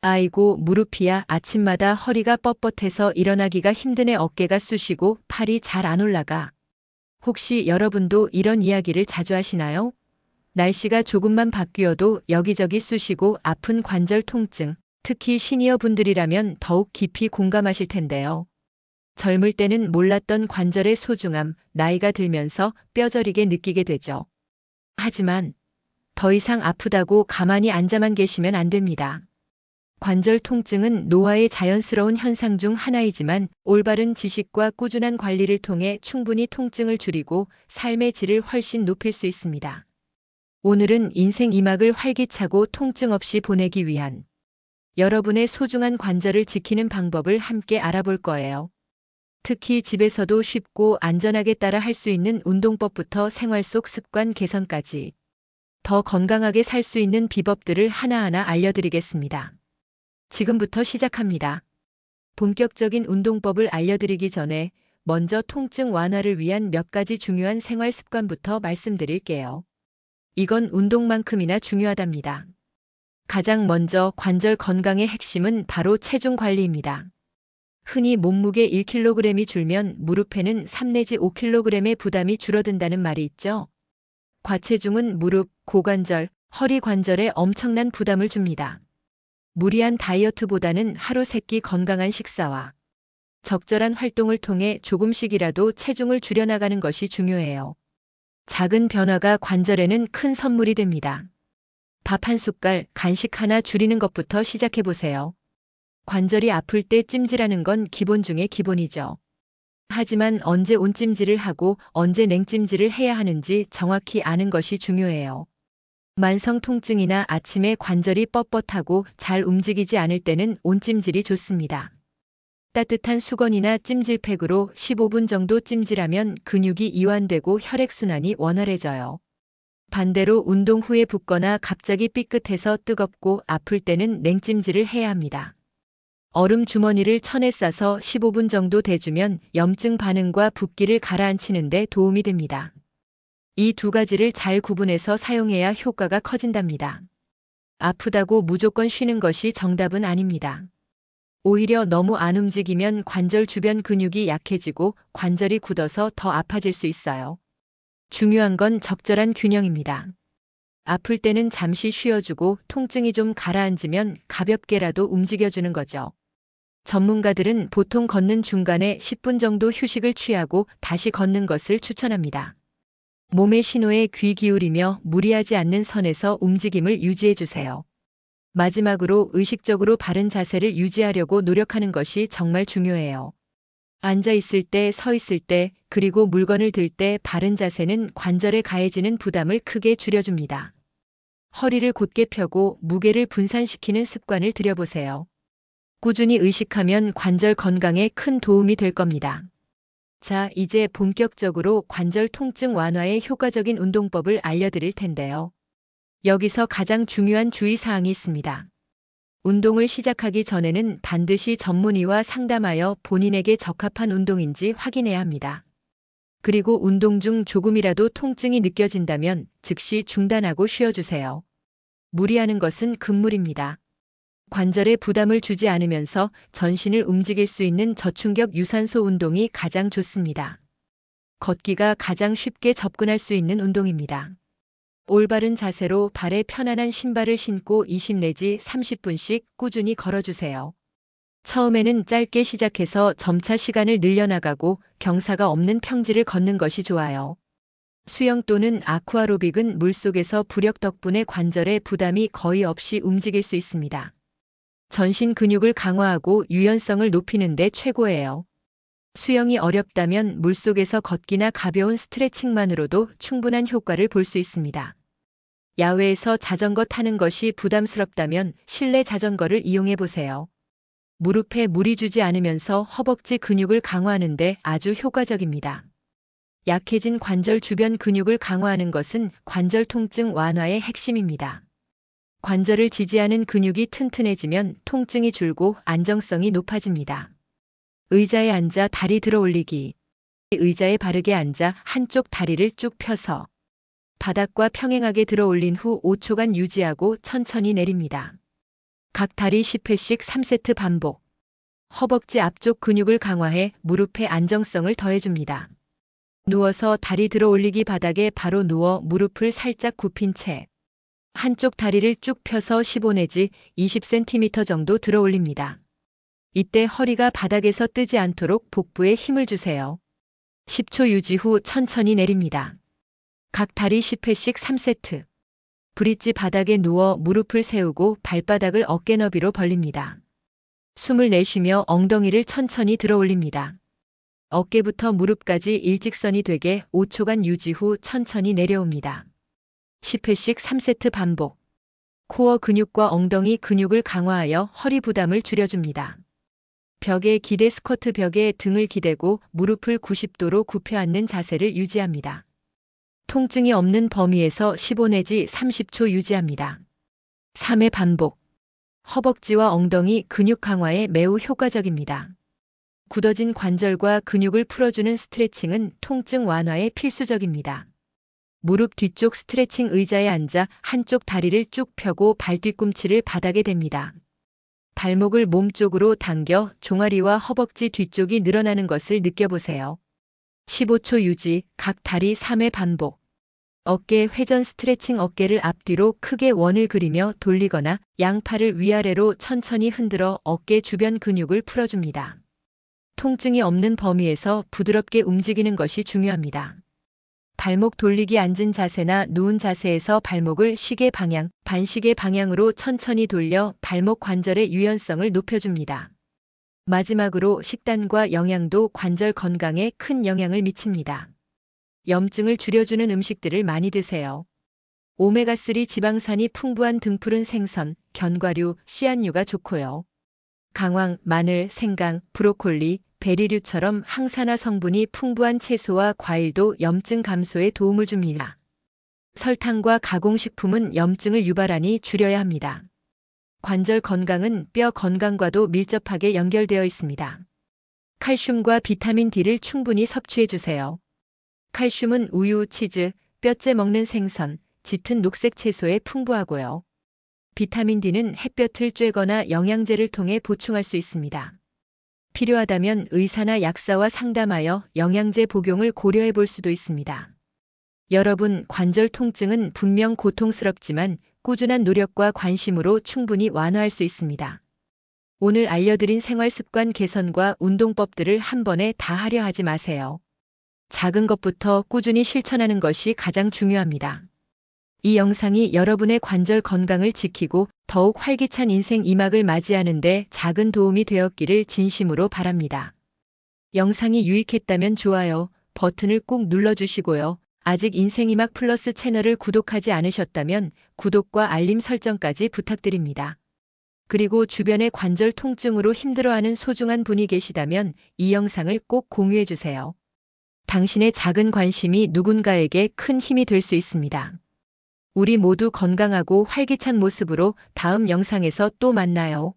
아이고, 무릎이야. 아침마다 허리가 뻣뻣해서 일어나기가 힘드네. 어깨가 쑤시고 팔이 잘 안 올라가. 혹시 여러분도 이런 이야기를 자주 하시나요? 날씨가 조금만 바뀌어도 여기저기 쑤시고 아픈 관절 통증, 특히 시니어 분들이라면 더욱 깊이 공감하실 텐데요. 젊을 때는 몰랐던 관절의 소중함, 나이가 들면서 뼈저리게 느끼게 되죠. 하지만 더 이상 아프다고 가만히 앉아만 계시면 안 됩니다. 관절 통증은 노화의 자연스러운 현상 중 하나이지만 올바른 지식과 꾸준한 관리를 통해 충분히 통증을 줄이고 삶의 질을 훨씬 높일 수 있습니다. 오늘은 인생 2막을 활기차고 통증 없이 보내기 위한 여러분의 소중한 관절을 지키는 방법을 함께 알아볼 거예요. 특히 집에서도 쉽고 안전하게 따라 할 수 있는 운동법부터 생활 속 습관 개선까지 더 건강하게 살 수 있는 비법들을 하나하나 알려드리겠습니다. 지금부터 시작합니다. 본격적인 운동법을 알려드리기 전에 먼저 통증 완화를 위한 몇 가지 중요한 생활 습관부터 말씀드릴게요. 이건 운동만큼이나 중요하답니다. 가장 먼저 관절 건강의 핵심은 바로 체중 관리입니다. 흔히 몸무게 1kg이 줄면 무릎에는 3 내지 5kg의 부담이 줄어든다는 말이 있죠. 과체중은 무릎, 고관절, 허리 관절에 엄청난 부담을 줍니다. 무리한 다이어트보다는 하루 3끼 건강한 식사와 적절한 활동을 통해 조금씩이라도 체중을 줄여나가는 것이 중요해요. 작은 변화가 관절에는 큰 선물이 됩니다. 밥 한 숟갈, 간식 하나 줄이는 것부터 시작해 보세요. 관절이 아플 때 찜질하는 건 기본 중에 기본이죠. 하지만 언제 온찜질을 하고 언제 냉찜질을 해야 하는지 정확히 아는 것이 중요해요. 만성 통증이나 아침에 관절이 뻣뻣하고 잘 움직이지 않을 때는 온찜질이 좋습니다. 따뜻한 수건이나 찜질팩으로 15분 정도 찜질하면 근육이 이완되고 혈액순환이 원활해져요. 반대로 운동 후에 붓거나 갑자기 삐끗해서 뜨겁고 아플 때는 냉찜질을 해야 합니다. 얼음 주머니를 천에 싸서 15분 정도 대주면 염증 반응과 붓기를 가라앉히는 데 도움이 됩니다. 이 두 가지를 잘 구분해서 사용해야 효과가 커진답니다. 아프다고 무조건 쉬는 것이 정답은 아닙니다. 오히려 너무 안 움직이면 관절 주변 근육이 약해지고 관절이 굳어서 더 아파질 수 있어요. 중요한 건 적절한 균형입니다. 아플 때는 잠시 쉬어주고 통증이 좀 가라앉으면 가볍게라도 움직여주는 거죠. 전문가들은 보통 걷는 중간에 10분 정도 휴식을 취하고 다시 걷는 것을 추천합니다. 몸의 신호에 귀 기울이며 무리하지 않는 선에서 움직임을 유지해 주세요. 마지막으로 의식적으로 바른 자세를 유지하려고 노력하는 것이 정말 중요해요. 앉아 있을 때, 서 있을 때, 그리고 물건을 들 때 바른 자세는 관절에 가해지는 부담을 크게 줄여줍니다. 허리를 곧게 펴고 무게를 분산시키는 습관을 들여보세요. 꾸준히 의식하면 관절 건강에 큰 도움이 될 겁니다. 자, 이제 본격적으로 관절 통증 완화에 효과적인 운동법을 알려드릴 텐데요. 여기서 가장 중요한 주의사항이 있습니다. 운동을 시작하기 전에는 반드시 전문의와 상담하여 본인에게 적합한 운동인지 확인해야 합니다. 그리고 운동 중 조금이라도 통증이 느껴진다면 즉시 중단하고 쉬어주세요. 무리하는 것은 금물입니다. 관절에 부담을 주지 않으면서 전신을 움직일 수 있는 저충격 유산소 운동이 가장 좋습니다. 걷기가 가장 쉽게 접근할 수 있는 운동입니다. 올바른 자세로 발에 편안한 신발을 신고 20 내지 30분씩 꾸준히 걸어주세요. 처음에는 짧게 시작해서 점차 시간을 늘려나가고 경사가 없는 평지를 걷는 것이 좋아요. 수영 또는 아쿠아로빅은 물속에서 부력 덕분에 관절에 부담이 거의 없이 움직일 수 있습니다. 전신 근육을 강화하고 유연성을 높이는 데 최고예요. 수영이 어렵다면 물속에서 걷기나 가벼운 스트레칭만으로도 충분한 효과를 볼 수 있습니다. 야외에서 자전거 타는 것이 부담스럽다면 실내 자전거를 이용해 보세요. 무릎에 무리 주지 않으면서 허벅지 근육을 강화하는 데 아주 효과적입니다. 약해진 관절 주변 근육을 강화하는 것은 관절 통증 완화의 핵심입니다. 관절을 지지하는 근육이 튼튼해지면 통증이 줄고 안정성이 높아집니다. 의자에 앉아 다리 들어 올리기. 의자에 바르게 앉아 한쪽 다리를 쭉 펴서 바닥과 평행하게 들어 올린 후 5초간 유지하고 천천히 내립니다. 각 다리 10회씩 3세트 반복. 허벅지 앞쪽 근육을 강화해 무릎의 안정성을 더해줍니다. 누워서 다리 들어 올리기. 바닥에 바로 누워 무릎을 살짝 굽힌 채 한쪽 다리를 쭉 펴서 15 내지 20cm 정도 들어 올립니다. 이때 허리가 바닥에서 뜨지 않도록 복부에 힘을 주세요. 10초 유지 후 천천히 내립니다. 각 다리 10회씩 3세트. 브릿지. 바닥에 누워 무릎을 세우고 발바닥을 어깨 너비로 벌립니다. 숨을 내쉬며 엉덩이를 천천히 들어 올립니다. 어깨부터 무릎까지 일직선이 되게 5초간 유지 후 천천히 내려옵니다. 10회씩 3세트 반복. 코어 근육과 엉덩이 근육을 강화하여 허리 부담을 줄여줍니다. 벽에 기대. 스쿼트. 벽에 등을 기대고 무릎을 90도로 굽혀 앉는 자세를 유지합니다. 통증이 없는 범위에서 15 내지 30초 유지합니다. 3회 반복. 허벅지와 엉덩이 근육 강화에 매우 효과적입니다. 굳어진 관절과 근육을 풀어주는 스트레칭은 통증 완화에 필수적입니다. 무릎 뒤쪽 스트레칭. 의자에 앉아 한쪽 다리를 쭉 펴고 발 뒤꿈치를 바닥에 댑니다. 발목을 몸쪽으로 당겨 종아리와 허벅지 뒤쪽이 늘어나는 것을 느껴보세요. 15초 유지. 각 다리 3회 반복. 어깨 회전 스트레칭. 어깨를 앞뒤로 크게 원을 그리며 돌리거나 양팔을 위아래로 천천히 흔들어 어깨 주변 근육을 풀어줍니다. 통증이 없는 범위에서 부드럽게 움직이는 것이 중요합니다. 발목 돌리기. 앉은 자세나 누운 자세에서 발목을 시계 방향, 반시계 방향으로 천천히 돌려 발목 관절의 유연성을 높여줍니다. 마지막으로 식단과 영양도 관절 건강에 큰 영향을 미칩니다. 염증을 줄여주는 음식들을 많이 드세요. 오메가3 지방산이 풍부한 등푸른 생선, 견과류, 씨앗류가 좋고요. 강황, 마늘, 생강, 브로콜리, 베리류처럼 항산화 성분이 풍부한 채소와 과일도 염증 감소에 도움을 줍니다. 설탕과 가공식품은 염증을 유발하니 줄여야 합니다. 관절 건강은 뼈 건강과도 밀접하게 연결되어 있습니다. 칼슘과 비타민 D를 충분히 섭취해 주세요. 칼슘은 우유, 치즈, 뼈째 먹는 생선, 짙은 녹색 채소에 풍부하고요. 비타민 D는 햇볕을 쬐거나 영양제를 통해 보충할 수 있습니다. 필요하다면 의사나 약사와 상담하여 영양제 복용을 고려해 볼 수도 있습니다. 여러분, 관절 통증은 분명 고통스럽지만 꾸준한 노력과 관심으로 충분히 완화할 수 있습니다. 오늘 알려드린 생활습관 개선과 운동법들을 한 번에 다 하려 하지 마세요. 작은 것부터 꾸준히 실천하는 것이 가장 중요합니다. 이 영상이 여러분의 관절 건강을 지키고 더욱 활기찬 인생 2막을 맞이하는 데 작은 도움이 되었기를 진심으로 바랍니다. 영상이 유익했다면 좋아요 버튼을 꾹 눌러주시고요. 아직 인생 2막 플러스 채널을 구독하지 않으셨다면 구독과 알림 설정까지 부탁드립니다. 그리고 주변의 관절 통증으로 힘들어하는 소중한 분이 계시다면 이 영상을 꼭 공유해주세요. 당신의 작은 관심이 누군가에게 큰 힘이 될 수 있습니다. 우리 모두 건강하고 활기찬 모습으로 다음 영상에서 또 만나요.